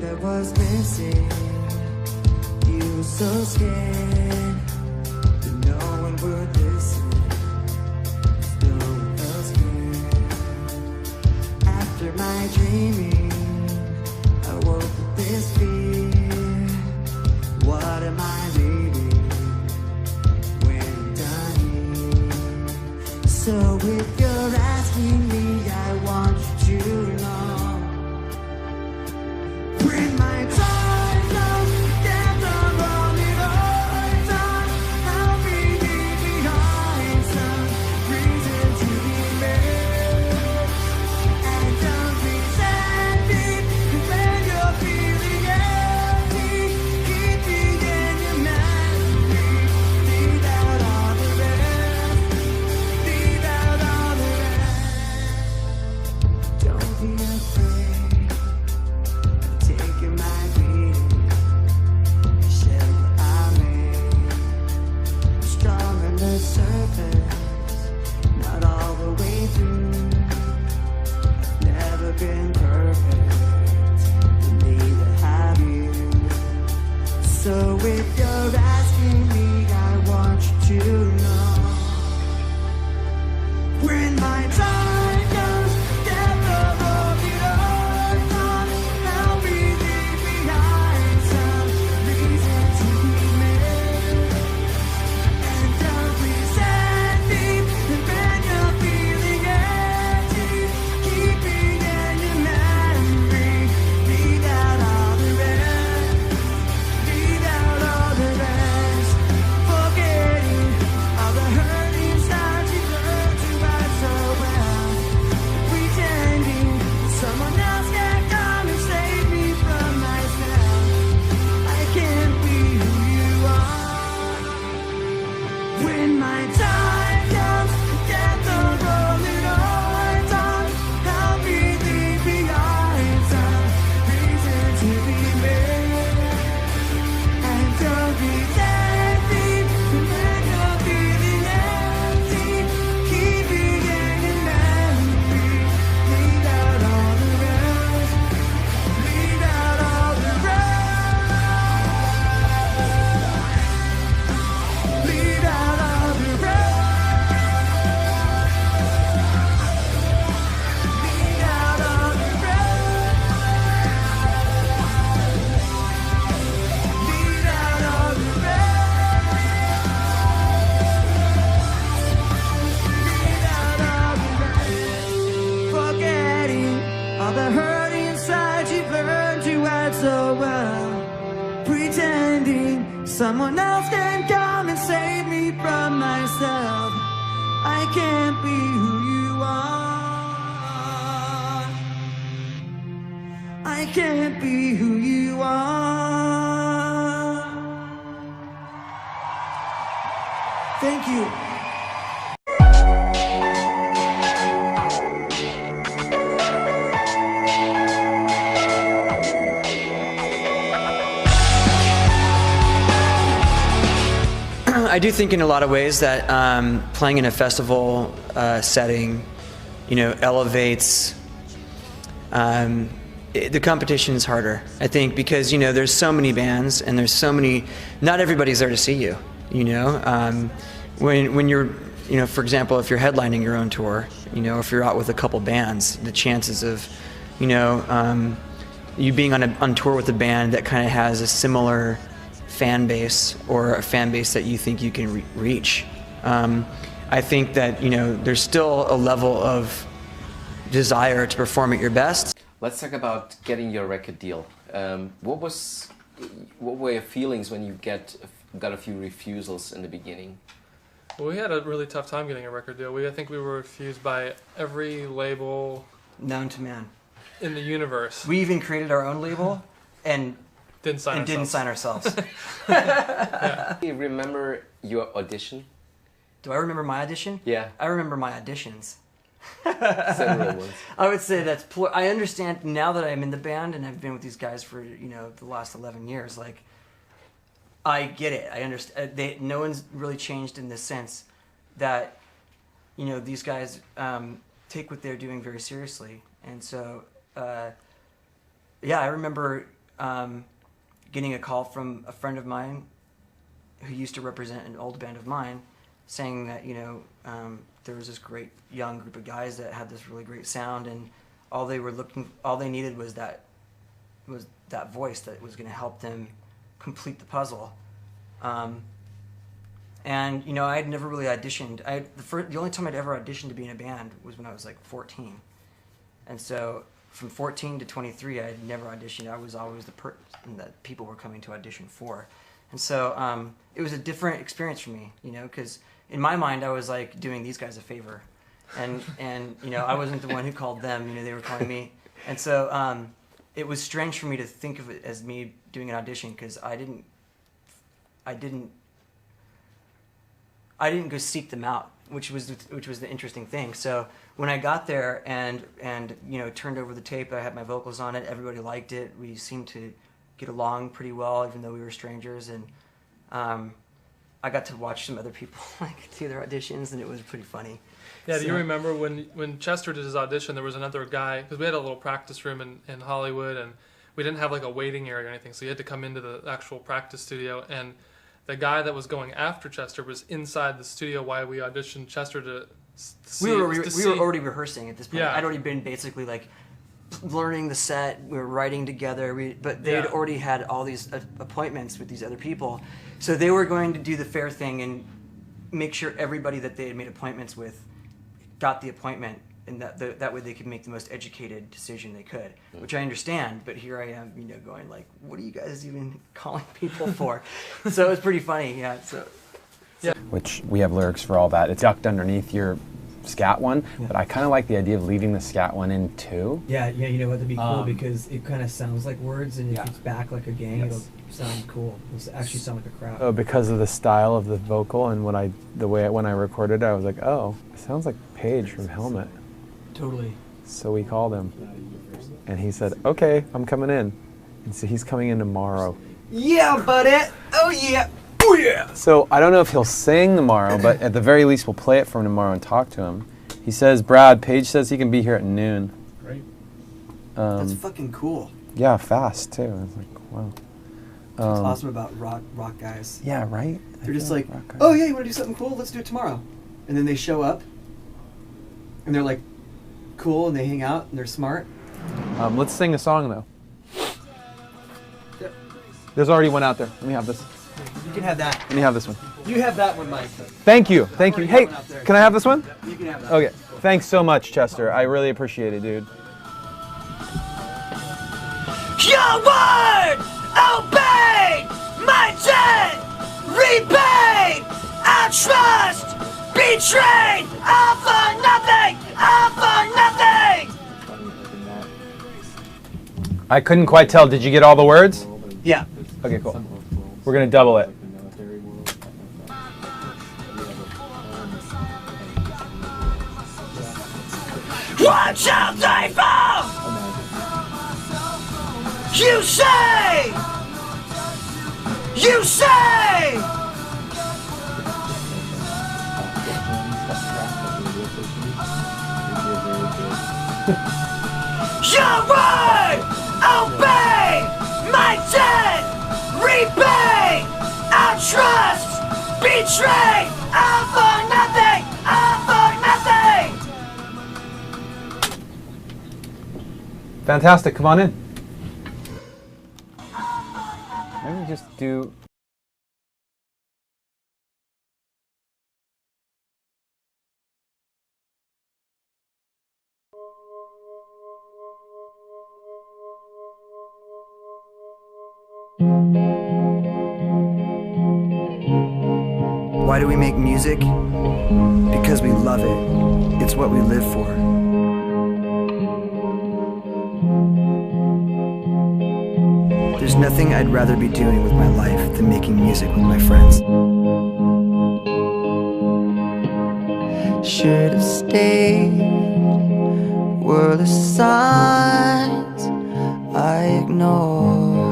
that was missing. You were so scared that no one would listen. No one else cared. After my dreaming, I woke with this fear. What am I reading when I'm done here? So if you're asking me, I want you to know. When my time comes, get the rolling on time. I'll be leaving behind some reason to be made. And don't resent me when you're feeling empty. Keep me in your memory. Leave out all the rest. Leave out all the rest. Don't be afraid. Taking my beating, shell I made. Strong on the surface, not all the way through. Never been perfect, neither have you. So if you're asking me, I want you to know. When my time comes, get the rolling on time. I'll be leaving behind some reason to be made. And don't resent me when you're feeling empty. Keep me in your memory. Leave out all the rest. Leave out all the rest. Forgetting all the hurt inside you learned to write so well. Pretending someone else can come and save me from myself. I can't be who you are. When my time comes, get the rolling on time. I'll be leaving behind some reason to be made. And don't resent me when you're feeling empty. Keep me in your memory. Leave out all the rest. Leave out all the rest. Leave out all the rest. Leave out all the rest. Leave out all the rest. Leave out all the rest. Forgetting all the hurt inside you've learned to hide so well. Pretending someone else can come and save me from myself. I can't be who you are. I can't be who you are. Thank you. I do think in a lot of ways that playing in a festival setting, elevates. The competition is harder, I think, because there's so many bands and there's so many. Not everybody's there to see you. When you're, for example, if you're headlining your own tour, if you're out with a couple bands, the chances of, you being on tour with a band that kind of has a similar fan base or a fan base that you think you can reach. I think that there's still a level of desire to perform at your best. Let's talk about getting your record deal. What were your feelings when you got a few refusals in the beginning? Well, we had a really tough time getting a record deal. I think we were refused by every label known to man in the universe. We even created our own label and didn't sign ourselves. Yeah. Do you remember your audition? Do I remember my audition? Yeah. I remember my auditions. Several ones. I would say that's I understand now that I'm in the band and I've been with these guys for the last 11 years. Like, I get it. I understand. No one's really changed in the sense that these guys take what they're doing very seriously. And so, yeah, I remember getting a call from a friend of mine who used to represent an old band of mine, saying that, you know, there was this great young group of guys that had this really great sound, and all they needed was that voice that was going to help them complete the puzzle. And you know, I had never really auditioned. The only time I'd ever auditioned to be in a band was when I was like 14, and so from 14 to 23, I had never auditioned. I was always the person that people were coming to audition for, and so it was a different experience for me, you know, because in my mind I was like doing these guys a favor, and you know, I wasn't the one who called them. You know, they were calling me, and so it was strange for me to think of it as me doing an audition, because I didn't go seek them out, which was the interesting thing. So when I got there and you know, turned over the tape, I had my vocals on it. Everybody liked it. We seemed to get along pretty well, even though we were strangers. And I got to watch some other people like do their auditions, and it was pretty funny. Yeah, do you remember when Chester did his audition, there was another guy, because we had a little practice room in Hollywood, and we didn't have like a waiting area or anything, so you had to come into the actual practice studio, and the guy that was going after Chester was inside the studio while we auditioned Chester to see. We were already rehearsing at this point. Yeah. I'd already been basically like learning the set. We were writing together. But they had already had all these appointments with these other people, so they were going to do the fair thing and make sure everybody that they had made appointments with got the appointment, and that way they could make the most educated decision they could, which I understand. But here I am, you know, going like, what are you guys even calling people for? So it was pretty funny, yeah. So which we have lyrics for all that. It's ducked underneath your scat one, but I kind of like the idea of leaving the scat one in too. Yeah, you know what, that'd be cool, because it kind of sounds like words, and if it's back like a gang, it'll sound cool. It'll actually sound like a crowd. Oh, because of the style of the vocal and when I recorded it, I was like, oh, it sounds like Paige from Helmet. Totally. So we called him, and he said, okay, I'm coming in. And so he's coming in tomorrow. yeah, buddy. Oh yeah. Oh yeah. So I don't know if he'll sing tomorrow, but at the very least we'll play it for him tomorrow and talk to him. He says, Brad, Paige says he can be here at noon. Great. That's fucking cool. Yeah, fast too. I was like, wow. What's awesome about rock guys. Yeah, right? They're just like, oh yeah, you want to do something cool? Let's do it tomorrow. And then they show up, and they're like, cool, and they hang out, and they're smart. Let's sing a song though. There's already one out there. Let me have this. You can have that. Let me have this one. You have that one, Mike. Thank you. Thank you. Hey, can I have this one? You can have that. Okay. Thanks so much, Chester. I really appreciate it, dude. Your word, obey, my debt, repay, I trust, betrayed, all for nothing, all for nothing. I couldn't quite tell. Did you get all the words? Yeah. Okay, cool. We're gonna double it. Watch out, they fall! You say! You say! Your word! Obey! My debt! Repay! Our trust! Betray! All for nothing! All for nothing! Fantastic. Come on in. Maybe just do. Why do we make music? Because we love it. It's what we live for. There's nothing I'd rather be doing with my life than making music with my friends. Should have stayed, were the signs I ignored.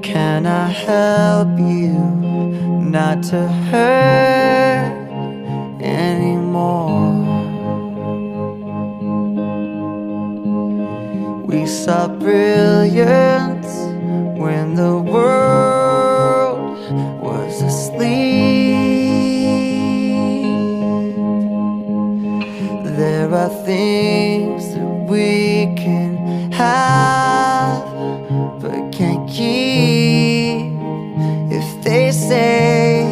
Can I help you not to hurt anymore? We saw brilliance when the world was asleep. There are things that we can have but can't keep. If they say,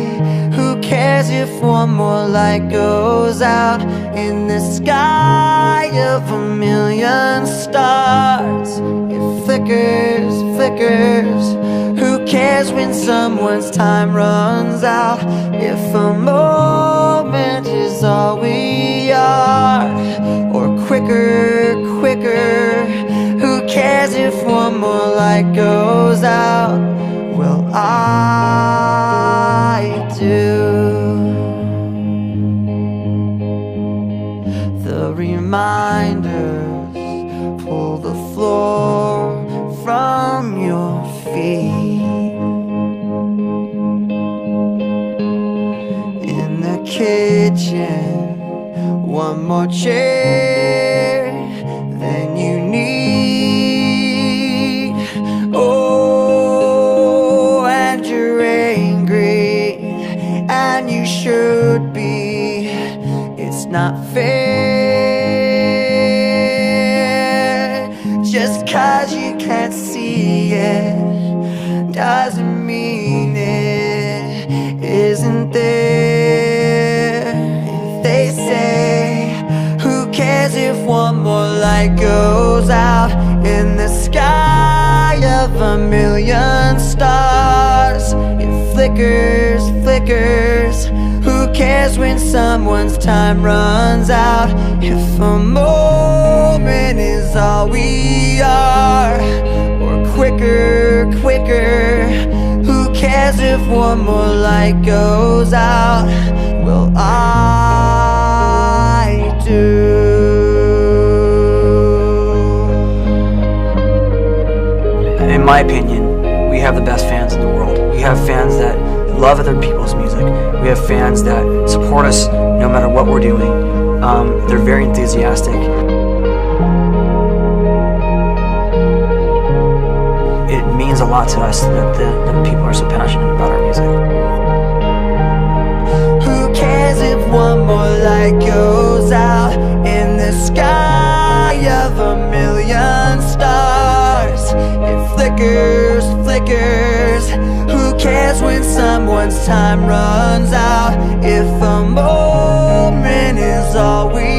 who cares if one more light goes out in the sky of a million stars? It flickers, flickers. Who cares when someone's time runs out? If a moment is all we are, or quicker, quicker. Who cares if one more light goes out? Well, I do. The reminders pull the floor from your feet. In the kitchen, one more chair than you need. Oh, and you're angry, and you should be. It's not fair. Just 'cause you can't see it doesn't mean it isn't there. If they say, who cares if one more light goes out in the sky of a million stars? It flickers, flickers. Who cares when someone's time runs out? If a moment is all we are, or quicker, quicker. Who cares if one more light goes out? Well, I do. In my opinion, we have the best fans in the world. We have fans that love other people's music. We have fans that support us no matter what we're doing. They're very enthusiastic. It means a lot to us that the people are so passionate about our music. Who cares if one more light goes out in the sky of a million stars? It flickers, flickers. Who cares when someone's time runs out? If a moment is all we